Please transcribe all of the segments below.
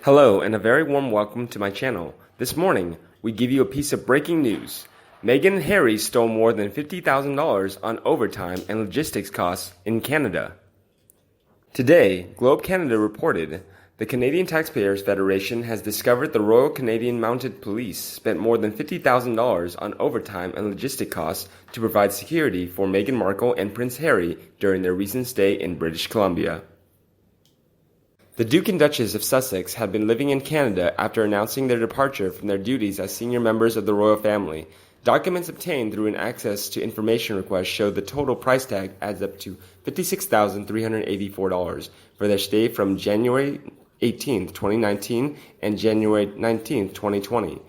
Hello and a very warm welcome to my channel. This morning, we give you a piece of breaking news. Meghan and Harry stole more than $50,000 on overtime and logistics costs in Canada. Today, Globe Canada reported the Canadian Taxpayers Federation has discovered the Royal Canadian Mounted Police spent more than $50,000 on overtime and logistic costs to provide security for Meghan Markle and Prince Harry during their recent stay in British Columbia. The Duke and Duchess of Sussex had been living in Canada after announcing their departure from their duties as senior members of the royal family. Documents obtained through an access to information request showed the total price tag adds up to $56,384 for their stay from January 18, 2019 and January 19, 2020.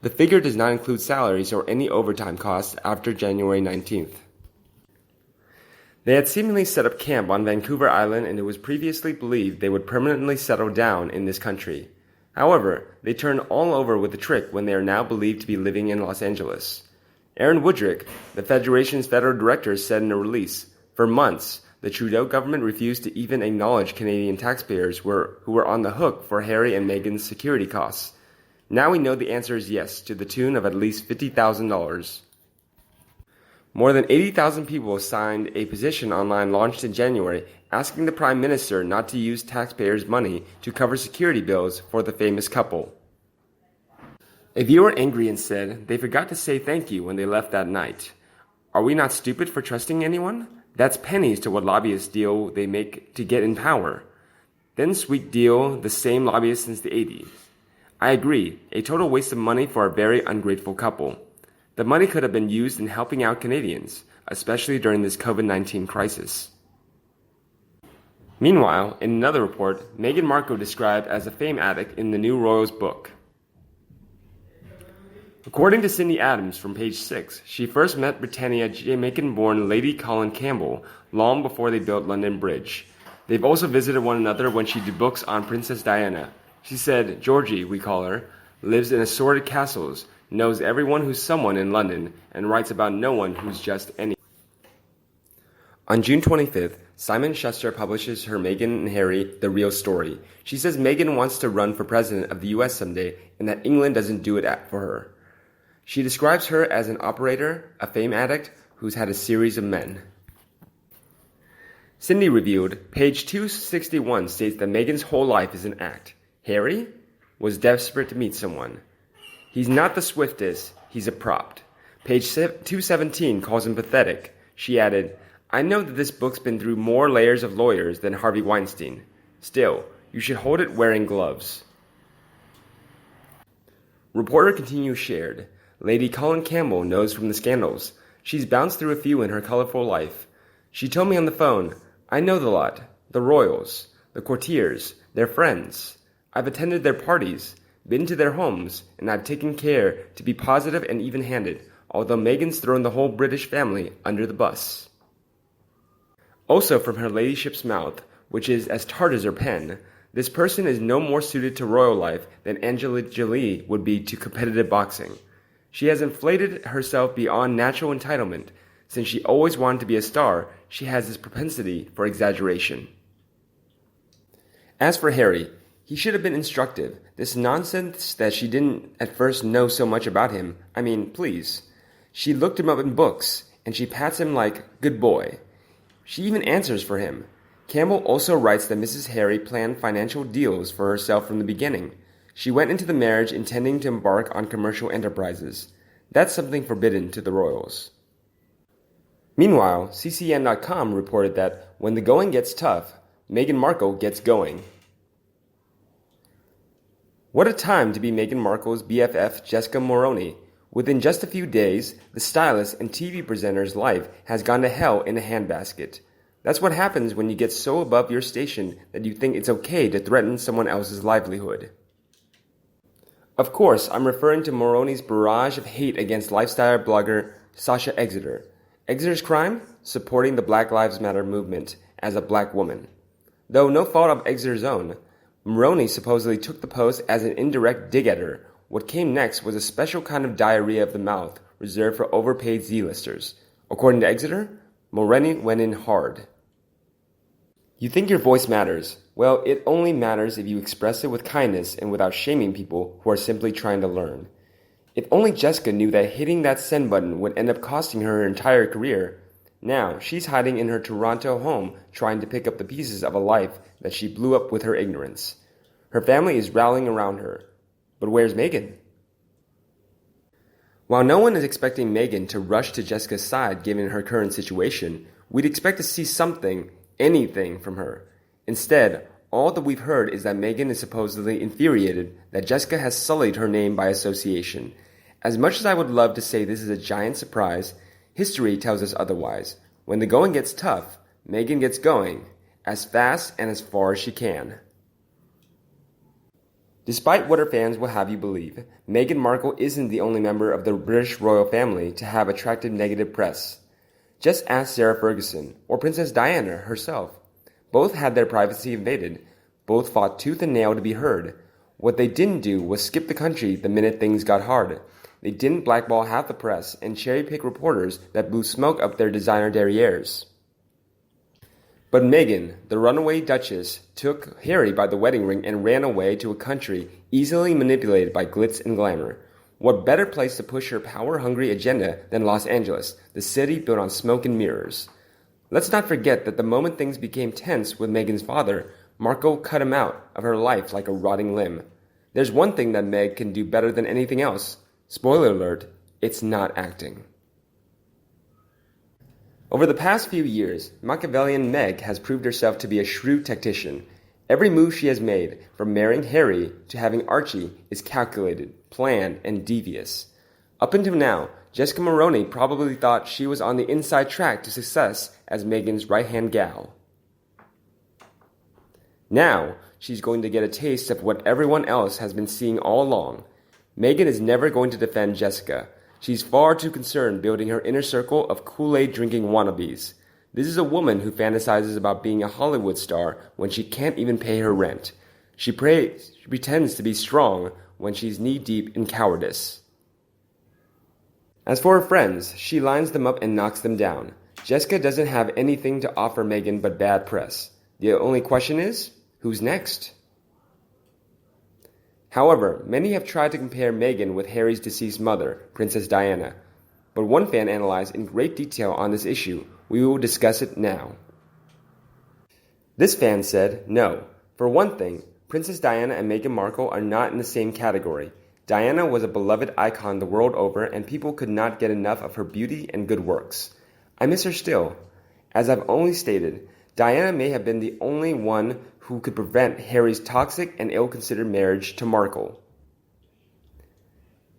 The figure does not include salaries or any overtime costs after January 19th. They had seemingly set up camp on Vancouver Island, and it was previously believed they would permanently settle down in this country. However, they turned all over with the trick when they are now believed to be living in Los Angeles. Aaron Woodrick, the Federation's federal director, said in a release, "For months, the Trudeau government refused to even acknowledge Canadian taxpayers who were on the hook for Harry and Meghan's security costs. Now we know the answer is yes, to the tune of at least $50,000. More than 80,000 people signed a petition online launched in January asking the Prime Minister not to use taxpayers' money to cover security bills for the famous couple. A viewer angry and said they forgot to say thank you when they left that night. Are we not stupid for trusting anyone? That's pennies to what lobbyists deal they make to get in power. Then sweet deal the same lobbyists since the 80s. I agree, a total waste of money for a very ungrateful couple. The money could have been used in helping out Canadians, especially during this COVID-19 crisis." Meanwhile, in another report, Meghan Markle described as a fame addict in the new royals book. According to Cindy Adams from page 6, she first met Britannia Jamaican-born Lady Colin Campbell long before they built London Bridge. They've also visited one another when she did books on Princess Diana. She said, "Georgie, we call her, lives in assorted castles, knows everyone who's someone in London, and writes about no one who's just any." On June 25th, Simon Schuster publishes her Meghan and Harry, The Real Story. She says Meghan wants to run for president of the US someday and that England doesn't do it for her. She describes her as an operator, a fame addict, who's had a series of men. Cindy revealed, page 261 states that Meghan's whole life is an act. Harry was desperate to meet someone. He's not the swiftest, he's a prop. Page 217 calls him pathetic. She added, "I know that this book's been through more layers of lawyers than Harvey Weinstein. Still, you should hold it wearing gloves." Reporter continues shared, Lady Colin Campbell knows from the scandals. She's bounced through a few in her colorful life. She told me on the phone, "I know the lot, the royals, the courtiers, their friends. I've attended their parties, been to their homes, and I've taken care to be positive and even-handed, although Meghan's thrown the whole British family under the bus." Also from her ladyship's mouth, which is as tart as her pen, this person is no more suited to royal life than Angelina Jolie would be to competitive boxing. She has inflated herself beyond natural entitlement. Since she always wanted to be a star, she has this propensity for exaggeration. As for Harry, he should have been instructive. This nonsense that she didn't at first know so much about him. I mean, please. She looked him up in books, and she pats him like, "Good boy." She even answers for him. Campbell also writes that Mrs. Harry planned financial deals for herself from the beginning. She went into the marriage intending to embark on commercial enterprises. That's something forbidden to the royals. Meanwhile, CCN.com reported that when the going gets tough, Meghan Markle gets going. What a time to be Meghan Markle's BFF Jessica Mulroney. Within just a few days, the stylist and TV presenter's life has gone to hell in a handbasket. That's what happens when you get so above your station that you think it's okay to threaten someone else's livelihood. Of course, I'm referring to Mulroney's barrage of hate against lifestyle blogger Sasha Exeter. Exeter's crime? Supporting the Black Lives Matter movement as a black woman. Though no fault of Exeter's own, Mulroney supposedly took the post as an indirect dig at her. What came next was a special kind of diarrhea of the mouth reserved for overpaid Z-listers. According to Exeter, Mulroney went in hard. You think your voice matters. Well, it only matters if you express it with kindness and without shaming people who are simply trying to learn. If only Jessica knew that hitting that send button would end up costing her entire career. Now, she's hiding in her Toronto home trying to pick up the pieces of a life that she blew up with her ignorance. Her family is rallying around her. But where's Meghan? While no one is expecting Meghan to rush to Jessica's side given her current situation, we'd expect to see something, anything from her. Instead, all that we've heard is that Meghan is supposedly infuriated that Jessica has sullied her name by association. As much as I would love to say this is a giant surprise, history tells us otherwise. When the going gets tough, Meghan gets going, as fast and as far as she can. Despite what her fans will have you believe, Meghan Markle isn't the only member of the British royal family to have attracted negative press. Just ask Sarah Ferguson or Princess Diana herself. Both had their privacy invaded. Both fought tooth and nail to be heard. What they didn't do was skip the country the minute things got hard. They didn't blackball half the press and cherry-pick reporters that blew smoke up their designer derrieres. But Meghan, the runaway duchess, took Harry by the wedding ring and ran away to a country easily manipulated by glitz and glamour. What better place to push her power-hungry agenda than Los Angeles, the city built on smoke and mirrors? Let's not forget that the moment things became tense with Meghan's father, Markle cut him out of her life like a rotting limb. There's one thing that Meg can do better than anything else. Spoiler alert, it's not acting. Over the past few years, Machiavellian Meg has proved herself to be a shrewd tactician. Every move she has made, from marrying Harry to having Archie, is calculated, planned, and devious. Up until now, Jessica Maroney probably thought she was on the inside track to success as Meghan's right-hand gal. Now, she's going to get a taste of what everyone else has been seeing all along. Meghan is never going to defend Jessica. She's far too concerned building her inner circle of Kool-Aid drinking wannabes. This is a woman who fantasizes about being a Hollywood star when she can't even pay her rent. She pretends to be strong when she's knee-deep in cowardice. As for her friends, she lines them up and knocks them down. Jessica doesn't have anything to offer Meghan but bad press. The only question is, who's next? However, many have tried to compare Meghan with Harry's deceased mother, Princess Diana. But one fan analyzed in great detail on this issue. We will discuss it now. This fan said, no. For one thing, Princess Diana and Meghan Markle are not in the same category. Diana was a beloved icon the world over, and people could not get enough of her beauty and good works. I miss her still. As I've only stated, Diana may have been the only one who could prevent Harry's toxic and ill-considered marriage to Markle.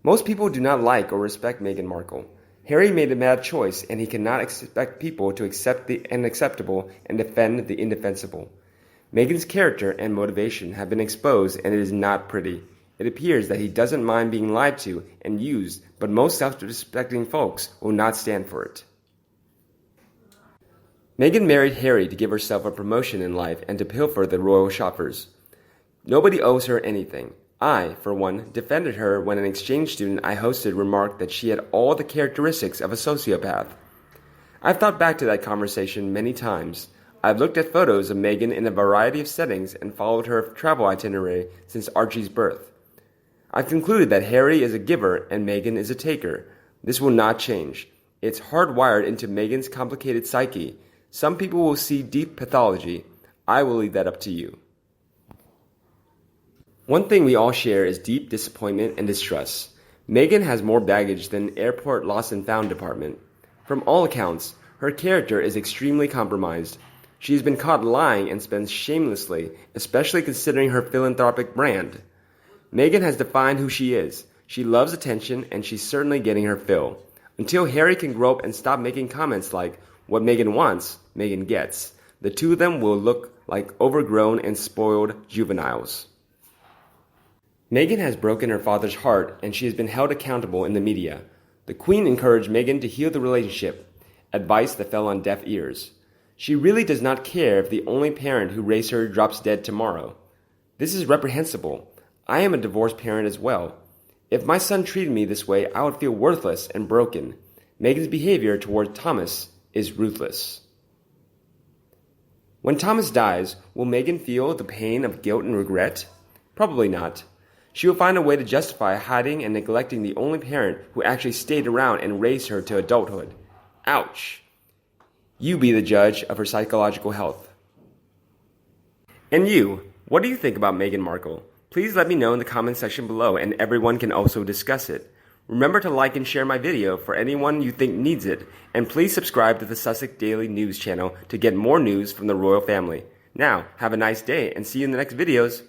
Most people do not like or respect Meghan Markle. Harry made a bad choice, and he cannot expect people to accept the unacceptable and defend the indefensible. Meghan's character and motivation have been exposed, and it is not pretty. It appears that he doesn't mind being lied to and used, but most self-respecting folks will not stand for it. Meghan married Harry to give herself a promotion in life and to pilfer the royal shoppers. Nobody owes her anything. I, for one, defended her when an exchange student I hosted remarked that she had all the characteristics of a sociopath. I've thought back to that conversation many times. I've looked at photos of Meghan in a variety of settings and followed her travel itinerary since Archie's birth. I've concluded that Harry is a giver and Meghan is a taker. This will not change. It's hardwired into Meghan's complicated psyche. Some people will see deep pathology. I will leave that up to you. One thing we all share is deep disappointment and distrust. Meghan has more baggage than an airport lost and found department. From all accounts, her character is extremely compromised. She has been caught lying and spends shamelessly, especially considering her philanthropic brand. Meghan has defined who she is. She loves attention, and she's certainly getting her fill. Until Harry can grow up and stop making comments like, what Meghan wants, Meghan gets. The two of them will look like overgrown and spoiled juveniles. Meghan has broken her father's heart, and she has been held accountable in the media. The Queen encouraged Meghan to heal the relationship, advice that fell on deaf ears. She really does not care if the only parent who raised her drops dead tomorrow. This is reprehensible. I am a divorced parent as well. If my son treated me this way, I would feel worthless and broken. Meghan's behavior toward Thomas is ruthless. When Thomas dies, will Meghan feel the pain of guilt and regret? Probably not. She will find a way to justify hiding and neglecting the only parent who actually stayed around and raised her to adulthood. Ouch. You be the judge of her psychological health. And you, what do you think about Meghan Markle? Please let me know in the comment section below, and everyone can also discuss it. Remember to like and share my video for anyone you think needs it, and please subscribe to the Sussex Daily News channel to get more news from the royal family. Now, have a nice day and see you in the next videos.